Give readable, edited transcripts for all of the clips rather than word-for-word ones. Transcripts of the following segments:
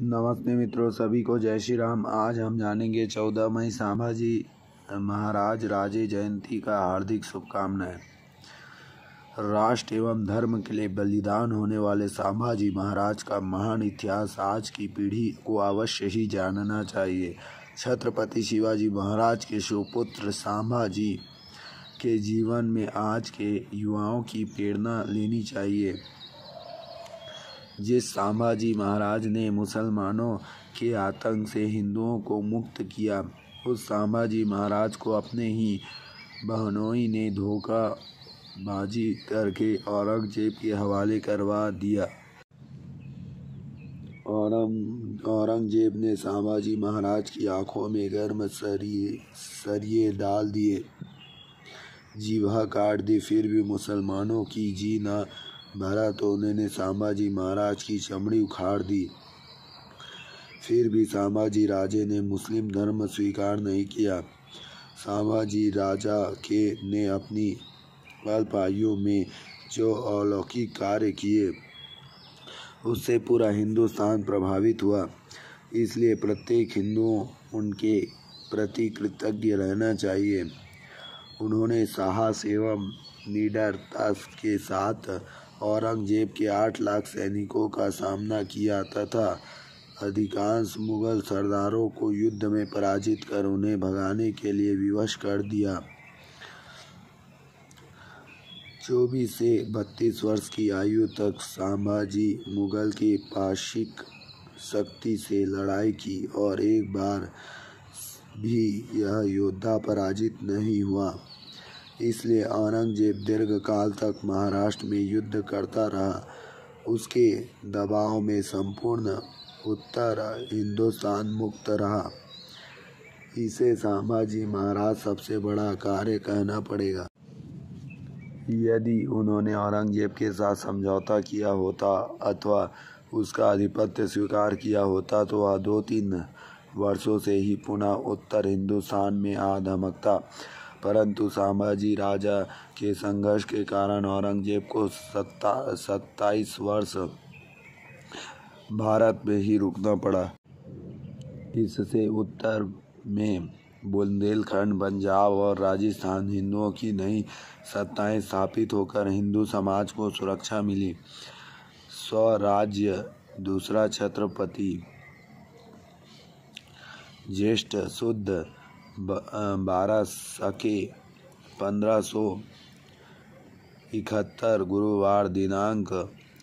नमस्ते मित्रों, सभी को जय श्री राम। आज हम जानेंगे 14 मई संभाजी महाराज राजे जयंती का हार्दिक शुभकामनाएं। राष्ट्र एवं धर्म के लिए बलिदान होने वाले संभाजी महाराज का महान इतिहास आज की पीढ़ी को अवश्य ही जानना चाहिए। छत्रपति शिवाजी महाराज के सुपुत्र संभाजी के जीवन में आज के युवाओं की प्रेरणा लेनी चाहिए। जिस संभाजी महाराज ने मुसलमानों के आतंक से हिंदुओं को मुक्त किया, उस संभाजी महाराज को अपने ही बहनोई ने धोखाबाजी करके औरंगजेब के हवाले करवा दिया। औरंगजेब ने संभाजी महाराज की आंखों में गर्म सरिये डाल दिए, जीवा काट दी, फिर भी मुसलमानों की जी न भरा तो उन्होंने संभाजी महाराज की चमड़ी उखाड़ दी। फिर भी संभाजी राजे ने मुस्लिम धर्म स्वीकार नहीं किया। संभाजी राजा ने अपनी अल्प आयु में जो अलौकिक कार्य किए, उससे पूरा हिंदुस्तान प्रभावित हुआ। इसलिए प्रत्येक हिंदुओं उनके प्रति कृतज्ञ रहना चाहिए। उन्होंने साहस एवं निडरता के साथ औरंगजेब के 8 लाख सैनिकों का सामना किया तथा अधिकांश मुगल सरदारों को युद्ध में पराजित कर उन्हें भगाने के लिए विवश कर दिया। 24 से 32 वर्ष की आयु तक संभाजी मुगल की पारसिक शक्ति से लड़ाई की और एक बार भी यह योद्धा पराजित नहीं हुआ। इसलिए औरंगजेब दीर्घकाल तक महाराष्ट्र में युद्ध करता रहा। उसके दबाव में संपूर्ण उत्तर हिंदुस्तान मुक्त रहा। इसे संभाजी महाराज सबसे बड़ा कार्य कहना पड़ेगा। यदि उन्होंने औरंगजेब के साथ समझौता किया होता अथवा उसका आधिपत्य स्वीकार किया होता तो वह 2-3 वर्षों से ही पुनः उत्तर हिंदुस्तान में आ धमकता। परंतु संभाजी राजा के संघर्ष के कारण औरंगजेब को 27 वर्ष भारत में ही रुकना पड़ा। इससे उत्तर में बुंदेलखंड, पंजाब और राजस्थान हिंदुओं की नई सत्ताएं स्थापित होकर हिंदू समाज को सुरक्षा मिली। स्वराज्य दूसरा छत्रपति ज्येष्ठ शुद्ध 12 सके 1571 गुरुवार दिनांक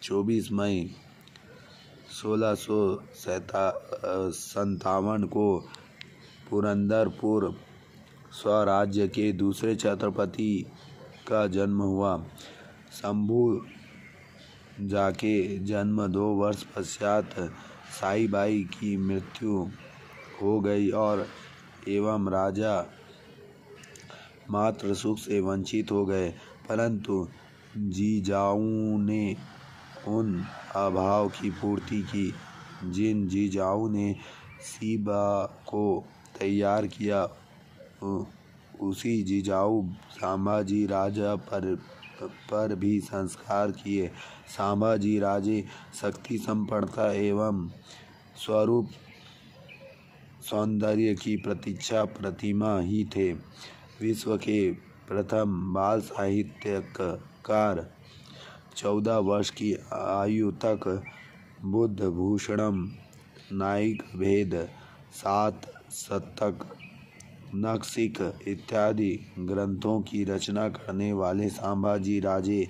24 मई 1657 को पुरंदरपुर स्वराज्य के दूसरे छत्रपति का जन्म हुआ। शंभू जाके जन्म 2 वर्ष पश्चात साईबाई की मृत्यु हो गई और एवं राजा मात्र सुख से वंचित हो गए। परंतु जीजाऊ ने उन अभाव की पूर्ति की। जिन जीजाऊ ने सीबा को तैयार किया, उसी जीजाऊ संभाजी राजा पर भी संस्कार किए। संभाजी राजे शक्ति संपन्नता एवं स्वरूप सौंदर्य की प्रतिमा ही थे। विश्व के प्रथम बाल साहित्यकार 14 वर्ष की आयु तक बुद्ध भूषणम, नायक भेद, 7 शतक, नखशिख इत्यादि ग्रंथों की रचना करने वाले संभाजी राजे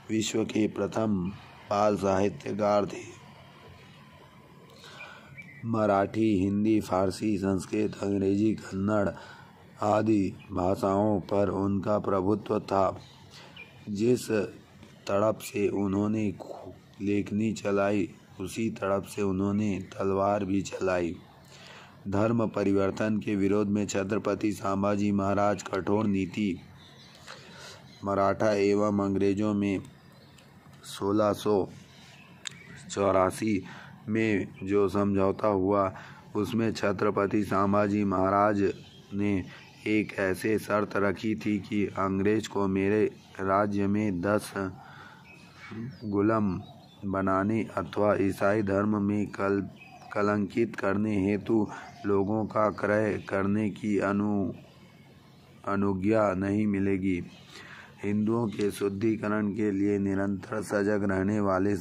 विश्व के प्रथम बाल साहित्यकार थे। मराठी, हिंदी, फारसी, संस्कृत, अंग्रेजी, कन्नड़ आदि भाषाओं पर उनका प्रभुत्व था। जिस तड़प से उन्होंने लेखनी चलाई, उसी तड़प से उन्होंने तलवार भी चलाई। धर्म परिवर्तन के विरोध में छत्रपति संभाजी महाराज कठोर नीति। मराठा एवं अंग्रेजों में 1684 में जो समझौता हुआ, उसमें छत्रपति संभाजी महाराज ने एक ऐसे शर्त रखी थी कि अंग्रेज को मेरे राज्य में 10 गुलाम बनाने अथवा ईसाई धर्म में कलंकित करने हेतु लोगों का क्रय करने की अनुज्ञा नहीं मिलेगी। हिंदुओं के शुद्धिकरण के लिए निरंतर सजग रहने वाले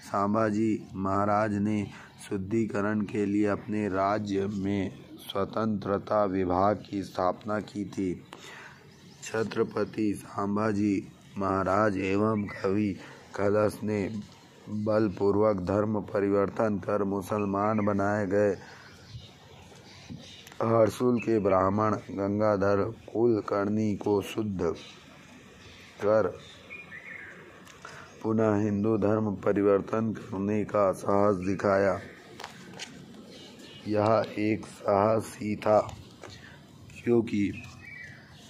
संभाजी महाराज ने शुद्धिकरण के लिए अपने राज्य में स्वतंत्रता विभाग की स्थापना की थी। छत्रपति संभाजी महाराज एवं कवि कलश ने बलपूर्वक धर्म परिवर्तन कर मुसलमान बनाए गए हर्षुल के ब्राह्मण गंगाधर कुलकर्णी को शुद्ध कर पुनः हिंदू धर्म परिवर्तन करने का साहस दिखाया। यह एक साहस ही था, क्योंकि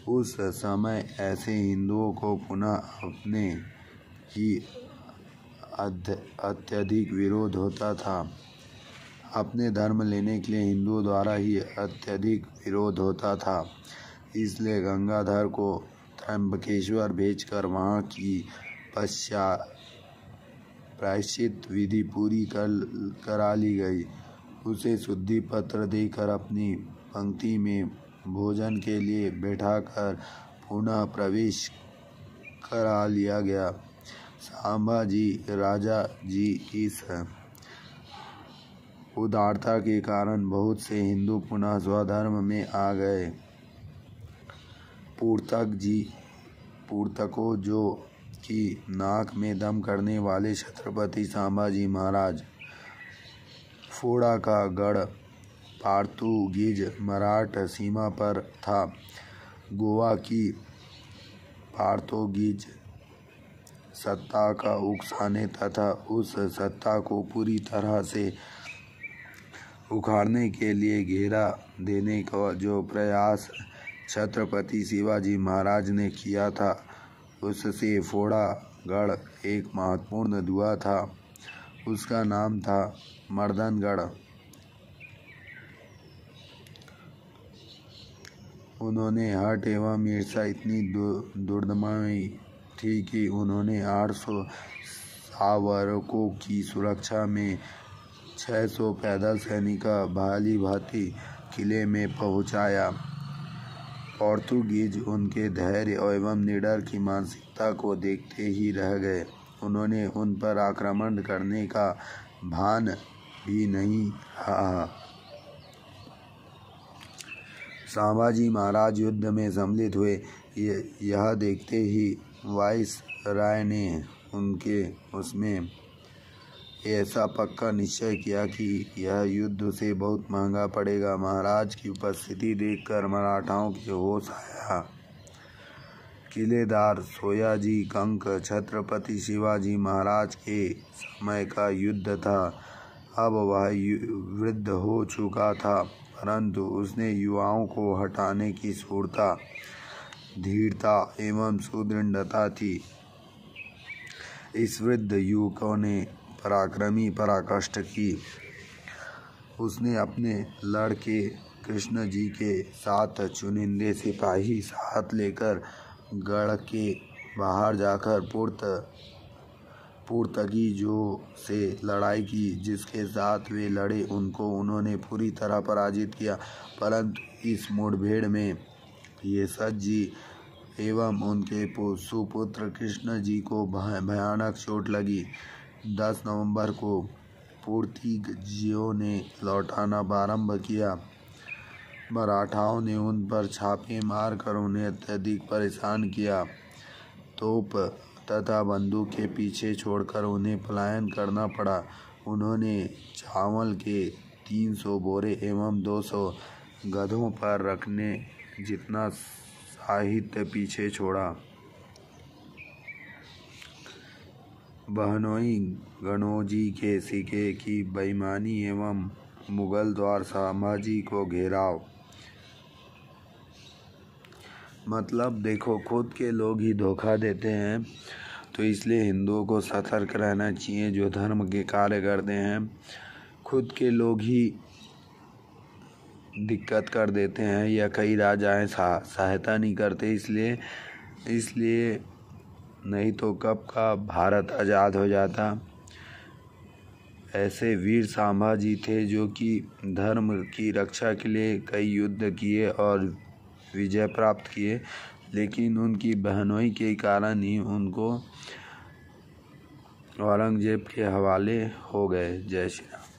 उस समय ऐसे हिंदुओं को पुनः अपने ही अत्यधिक विरोध होता था। अपने धर्म लेने के लिए हिंदुओं द्वारा ही अत्यधिक विरोध होता था। इसलिए गंगाधर को त्र्यंबकेश्वर भेजकर वहाँ की प्रायश्चित विधि पूरी करा ली गई। उसे शुद्धि पत्र देकर अपनी पंक्ति में भोजन के लिए बैठाकर पुनः प्रवेश करा लिया गया। संभाजी राजा जी इस उदारता के कारण बहुत से हिंदू पुनः स्वधर्म में आ गए। पुर्तकों जो कि नाक में दम करने वाले छत्रपति संभाजी महाराज फोड़ा का गढ़ पोर्तुगीज मराठ सीमा पर था। गोवा की पोर्तुगीज सत्ता का उकसाने तथा उस सत्ता को पूरी तरह से उखाड़ने के लिए घेरा देने का जो प्रयास छत्रपति शिवाजी महाराज ने किया था, उससे फोड़ा गढ़ एक महत्वपूर्ण दुआ था। उसका नाम था मर्दनगढ़। उन्होंने हठ एवं ईर्ष्या इतनी दुर्दमाई थी कि उन्होंने 800 सावरकों की सुरक्षा में 600 पैदल सैनिक भाली भांति किले में पहुंचाया। पोर्तुगीज उनके धैर्य एवं निडर की मानसिकता को देखते ही रह गए। उन्होंने उन पर आक्रमण करने का भान भी नहीं रहा। संभाजी महाराज युद्ध में सम्मिलित हुए। यह देखते ही वाइसराय ने उसमें ऐसा पक्का निश्चय किया कि यह युद्ध उसे बहुत महंगा पड़ेगा। महाराज की उपस्थिति देखकर मराठाओं के होश आया। किलेदार सोयाजी कंक छत्रपति शिवाजी महाराज के समय का युद्ध था। अब वह वृद्ध हो चुका था, परंतु उसने युवाओं को हटाने की शूरता, धीरता एवं सुदृढ़ता थी। इस वृद्ध युवकों ने पराक्रमी पराकाष्ठा की। उसने अपने लड़के कृष्ण जी के साथ चुनिंदे सिपाही साथ लेकर गढ़ के बाहर जाकर पुर्तगीजों से लड़ाई की। जिसके साथ वे लड़े उनको उन्होंने पूरी तरह पराजित किया, परंतु इस मुठभेड़ में येसज जी एवं उनके सुपुत्र कृष्ण जी को भयानक चोट लगी। 10 नवंबर को पुर्तगीजियों ने लौटाना प्रारंभ किया। मराठाओं ने उन पर छापे मारकर उन्हें अत्यधिक परेशान किया। तोप तथा बंदूक के पीछे छोड़कर उन्हें पलायन करना पड़ा। उन्होंने चावल के 300 बोरे एवं 200 गधों पर रखने जितना साहित्य पीछे छोड़ा। बहनोई गणोजी के सिक्के की बेईमानी एवं मुगल द्वारा संभाजी को घेराव। मतलब देखो, खुद के लोग ही धोखा देते हैं, तो इसलिए हिंदुओं को सतर्क रहना चाहिए। जो धर्म के कार्य करते हैं, खुद के लोग ही दिक्कत कर देते हैं या कई राजाएं सहायता नहीं करते। इसलिए नहीं तो कब का भारत आज़ाद हो जाता। ऐसे वीर संभाजी थे जो कि धर्म की रक्षा के लिए कई युद्ध किए और विजय प्राप्त किए, लेकिन उनकी बहनोई के कारण ही उनको औरंगजेब के हवाले हो गए। जय श्री राम।